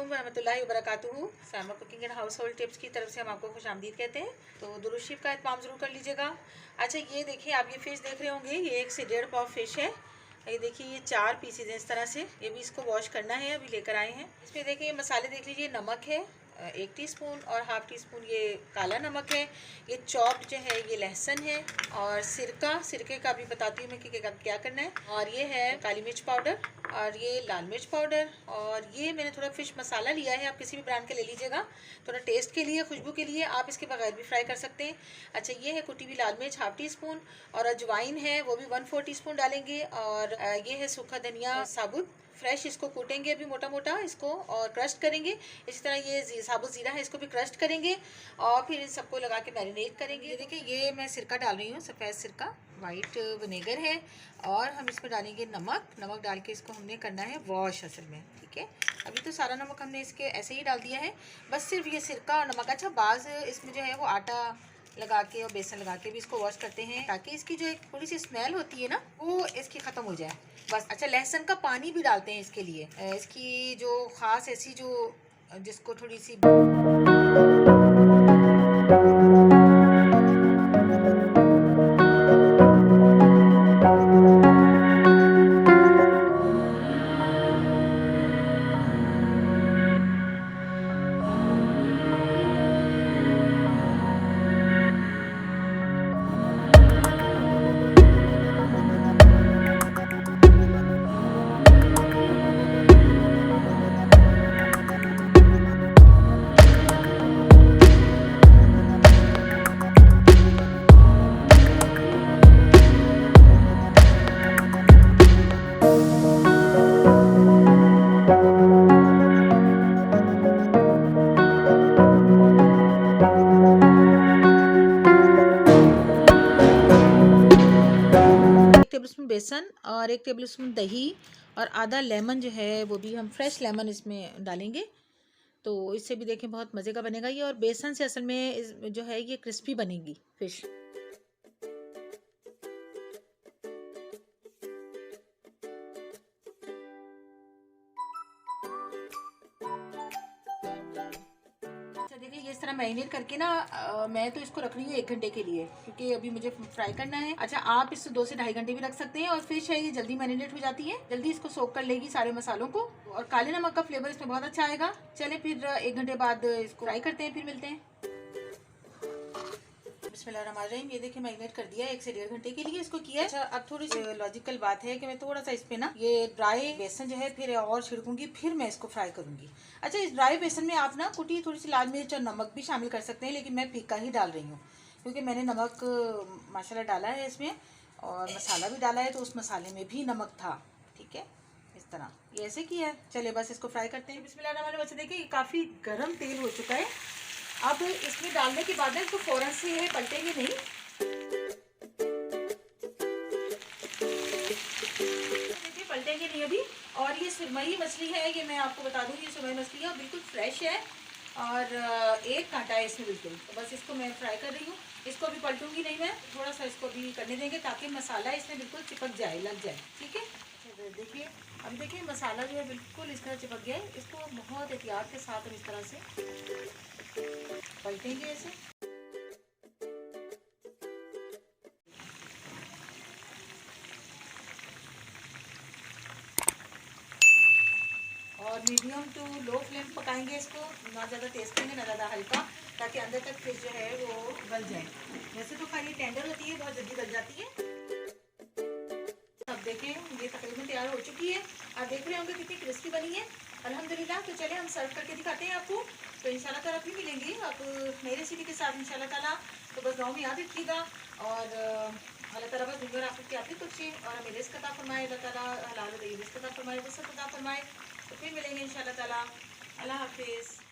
वालेकुम वरहमतुल्लाहि वबरकातुहू। सामा cooking and house hold tips की तरफ से हम आपको खुशामदीद कहते हैं। तो दुरूद शरीफ का इत्माम ज़रूर कर लीजिएगा। अच्छा, ये देखिए, आप ये फ़िश देख रहे होंगे, ये 1 से 1.5 पाव फ़िश है। ये देखिए, ये 4 पीसेज हैं इस तरह से। ये भी इसको वॉश करना है, अभी लेकर आए हैं। इसमें देखिए मसाले देख लीजिए, नमक है 1 टीस्पून और हाफ़ टी स्पून ये काला नमक है। ये चॉप्ड जो है ये लहसुन है और सिरके का भी बताती हूँ मैं कि क्या करना है। और ये है काली मिर्च पाउडर और ये लाल मिर्च पाउडर और ये मैंने थोड़ा फ़िश मसाला लिया है, आप किसी भी ब्रांड का ले लीजिएगा, थोड़ा टेस्ट के लिए, खुशबू के लिए। आप इसके बगैर भी फ्राई कर सकते हैं। अच्छा, ये है कुटी हुई लाल मिर्च हाफ़ टी स्पून और अजवाइन है वो भी 1/4 टीस्पून डालेंगे। और ये है सूखा धनिया साबुत फ्रेश, इसको कूटेंगे अभी मोटा मोटा इसको और क्रस्ट करेंगे। इसी तरह ये साबुत ज़ीरा है, इसको भी क्रस्ट करेंगे और फिर इन सबको लगा के मैरिनेट करेंगे। देखिए, ये मैं सिरका डाल रही हूँ, सफ़ेद सिरका, वाइट विनेगर है और हम इसमें डालेंगे नमक डाल के इसको हमने करना है वॉश असल में। ठीक है, अभी तो सारा नमक हमने इसके ऐसे ही डाल दिया है, बस सिर्फ ये सिरका और नमक। अच्छा, बाज़ इसमें जो है वो आटा लगा के और बेसन लगा के भी इसको वॉश करते हैं ताकि इसकी जो एक थोड़ी सी स्मेल होती है ना वो इसकी ख़त्म हो जाए बस। अच्छा, लहसुन का पानी भी डालते हैं इसके लिए, इसकी जो ख़ास ऐसी जो जिसको थोड़ी सी टेबलस्पून बेसन और 1 टेबलस्पून दही और आधा लेमन जो है वो भी हम फ्रेश लेमन इसमें डालेंगे। तो इससे भी देखें बहुत मज़े का बनेगा ये, और बेसन से असल में जो है ये क्रिस्पी बनेगी फ़िश। देखिए, ये इस तरह मैरिनेट करके ना मैं तो इसको रख रही हूँ 1 घंटे के लिए, क्योंकि अभी मुझे फ्राई करना है। अच्छा, आप इसको 2 से ढाई घंटे भी रख सकते हैं और फिश है ये जल्दी मैरिनेट हो जाती है, जल्दी इसको सोक कर लेगी सारे मसालों को और काले नमक का फ्लेवर इसमें बहुत अच्छा आएगा। चले फिर 1 घंटे बाद इसको फ्राई करते हैं, फिर मिलते हैं। बिस्मिल्लाहिर्रहमानिर्रहीम। ये देखिए मैरिनेट कर दिया 1 से 1.5 घंटे के लिए इसको किया। अच्छा, अब थोड़ी सी लॉजिकल बात है कि मैं थोड़ा सा इस पे ना ये ड्राई बेसन जो है फिर और छिड़कूंगी, फिर मैं इसको फ्राई करूंगी। अच्छा, इस ड्राई बेसन में आप ना कुटी थोड़ी सी लाल मिर्च और नमक भी शामिल कर सकते हैं, लेकिन मैं फीका ही डाल रही हूँ क्योंकि मैंने नमक माशाल्लाह डाला है इसमें और मसाला भी डाला है, तो उस मसाले में भी नमक था। ठीक है, इस तरह ये ऐसे किया है। चले बस इसको फ्राई करते हैं। बिस्मिल्लाहिर्रहमानिर्रहीम। देखिए, ये काफ़ी गर्म तेल हो चुका है। अब इसमें डालने के बाद इसको फौरन से है पलटेंगे नहीं, देखिए पलटेंगे नहीं अभी। और ये सुरमई मछली है, ये मैं आपको बता दूँ, ये सुरमई मछली है, बिल्कुल फ्रेश है और एक कांटा है इसमें बिल्कुल। तो बस इसको मैं फ्राई कर रही हूँ, इसको अभी पलटूंगी नहीं मैं, थोड़ा सा इसको भी करने देंगे ताकि मसाला इसमें बिल्कुल चिपक जाए, लग जाए। ठीक है, देखिए अभी देखिए मसाला जो है बिल्कुल इस तरह चिपक गया है। इसको बहुत एहतियात के साथ हम इस तरह से पलटेंगे ऐसे। और मीडियम टू लो फ्लेम पकाएंगे इसको, ना ज़्यादा तेज़ करेंगे ना ज़्यादा हल्का, ताकि अंदर तक फिश जो है वो गल जाए। वैसे तो खाली टेंडर होती है, बहुत जल्दी गल जाती है। अब देखें ये तकरीबन तैयार हो चुकी है, आप देख रहे होंगे कितनी क्रिस्पी बनी है अल्हम्दुलिल्लाह। तो चले हम सर्व करके दिखाते हैं आपको। तो इंशाल्लाह ताला फिर मिलेंगे आप नई रेसिपी के साथ इंशाल्लाह ताला। तो बस गाँव में याद रखिएगा और अल्लाह ताला बस दुनिया आपको क्या भी कुछ और हमें रिस्क अता फरमाए, अल्लाह ताला हलाल तय्यब रिस्क अता फरमाए, वसअत अता फरमाए। तो फिर मिलेंगे इंशाल्लाह ताला। अल्लाह हाफिज़।